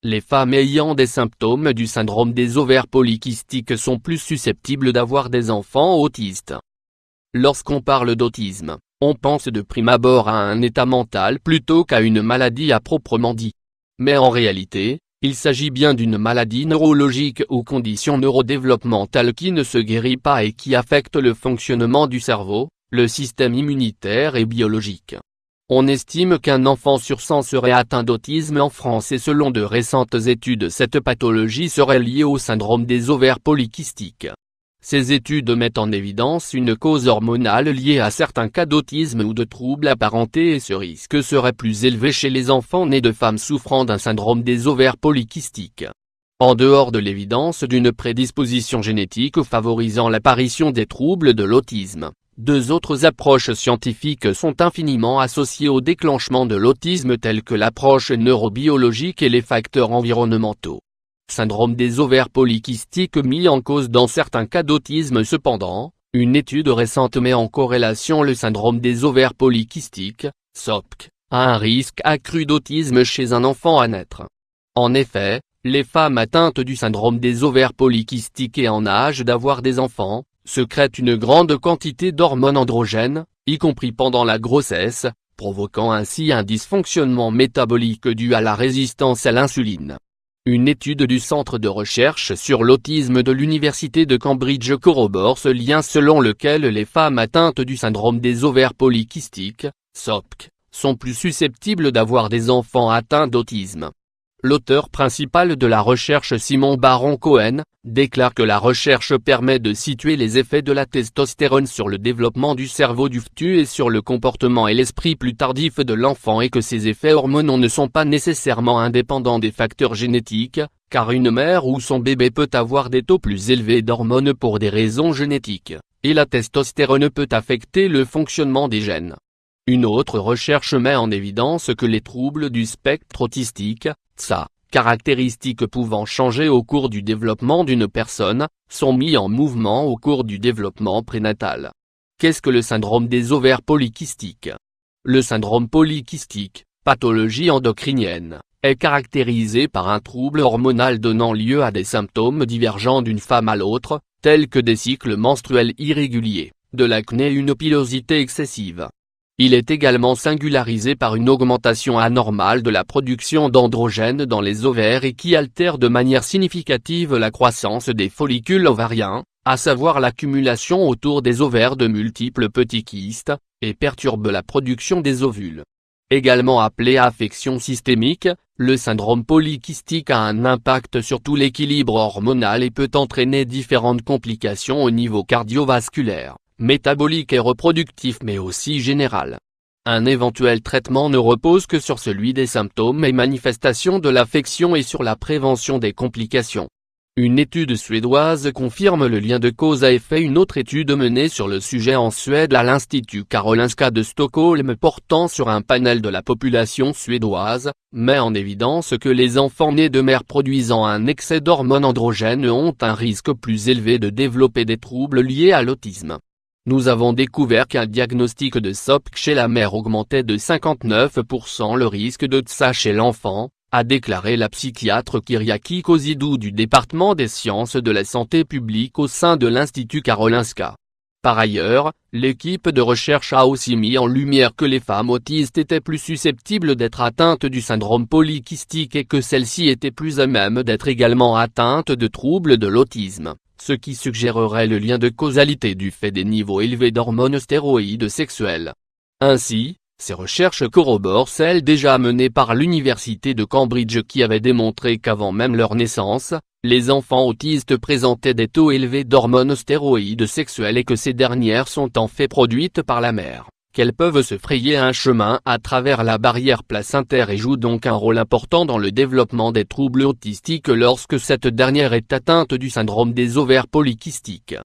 Les femmes ayant des symptômes du syndrome des ovaires polykystiques sont plus susceptibles d'avoir des enfants autistes. Lorsqu'on parle d'autisme, on pense de prime abord à un état mental plutôt qu'à une maladie à proprement dit. Mais en réalité, il s'agit bien d'une maladie neurologique ou condition neurodéveloppementale qui ne se guérit pas et qui affecte le fonctionnement du cerveau, le système immunitaire et biologique. On estime qu'un enfant sur 100 serait atteint d'autisme en France et selon de récentes études cette pathologie serait liée au syndrome des ovaires polykystiques. Ces études mettent en évidence une cause hormonale liée à certains cas d'autisme ou de troubles apparentés et ce risque serait plus élevé chez les enfants nés de femmes souffrant d'un syndrome des ovaires polykystiques. En dehors de l'évidence d'une prédisposition génétique favorisant l'apparition des troubles de l'autisme, deux autres approches scientifiques sont infiniment associées au déclenchement de l'autisme telles que l'approche neurobiologique et les facteurs environnementaux. Syndrome des ovaires polykystiques mis en cause dans certains cas d'autisme. Cependant, une étude récente met en corrélation le syndrome des ovaires polykystiques, SOPK, à un risque accru d'autisme chez un enfant à naître. En effet, les femmes atteintes du syndrome des ovaires polykystiques et en âge d'avoir des enfants, sécrètent une grande quantité d'hormones androgènes, y compris pendant la grossesse, provoquant ainsi un dysfonctionnement métabolique dû à la résistance à l'insuline. Une étude du Centre de recherche sur l'autisme de l'Université de Cambridge corrobore ce lien selon lequel les femmes atteintes du syndrome des ovaires polykystiques, SOPK, sont plus susceptibles d'avoir des enfants atteints d'autisme. L'auteur principal de la recherche Simon Baron-Cohen, déclare que la recherche permet de situer les effets de la testostérone sur le développement du cerveau du fœtus et sur le comportement et l'esprit plus tardif de l'enfant et que ces effets hormonaux ne sont pas nécessairement indépendants des facteurs génétiques, car une mère ou son bébé peut avoir des taux plus élevés d'hormones pour des raisons génétiques, et la testostérone peut affecter le fonctionnement des gènes. Une autre recherche met en évidence que les troubles du spectre autistique, TSA, caractéristiques pouvant changer au cours du développement d'une personne, sont mis en mouvement au cours du développement prénatal. Qu'est-ce que le syndrome des ovaires polykystiques? Le syndrome polykystique, pathologie endocrinienne, est caractérisé par un trouble hormonal donnant lieu à des symptômes divergents d'une femme à l'autre, tels que des cycles menstruels irréguliers, de l'acné et une pilosité excessive. Il est également singularisé par une augmentation anormale de la production d'androgènes dans les ovaires et qui altère de manière significative la croissance des follicules ovariens, à savoir l'accumulation autour des ovaires de multiples petits kystes, et perturbe la production des ovules. Également appelé affection systémique, le syndrome polykystique a un impact sur tout l'équilibre hormonal et peut entraîner différentes complications au niveau cardiovasculaire, métabolique et reproductif mais aussi général. Un éventuel traitement ne repose que sur celui des symptômes et manifestations de l'affection et sur la prévention des complications. Une étude suédoise confirme le lien de cause à effet. Une autre étude menée sur le sujet en Suède à l'Institut Karolinska de Stockholm portant sur un panel de la population suédoise, met en évidence que les enfants nés de mères produisant un excès d'hormones androgènes ont un risque plus élevé de développer des troubles liés à l'autisme. Nous avons découvert qu'un diagnostic de SOPK chez la mère augmentait de 59% le risque de TSA chez l'enfant, a déclaré la psychiatre Kyriaki Kozidou du département des sciences de la santé publique au sein de l'Institut Karolinska. Par ailleurs, l'équipe de recherche a aussi mis en lumière que les femmes autistes étaient plus susceptibles d'être atteintes du syndrome polykystique et que celles-ci étaient plus à même d'être également atteintes de troubles de l'autisme, ce qui suggérerait le lien de causalité du fait des niveaux élevés d'hormones stéroïdes sexuelles. Ainsi, ces recherches corroborent celles déjà menées par l'université de Cambridge qui avait démontré qu'avant même leur naissance, les enfants autistes présentaient des taux élevés d'hormones stéroïdes sexuelles et que ces dernières sont en fait produites par la mère, qu'elles peuvent se frayer un chemin à travers la barrière placentaire et jouent donc un rôle important dans le développement des troubles autistiques lorsque cette dernière est atteinte du syndrome des ovaires polykystiques.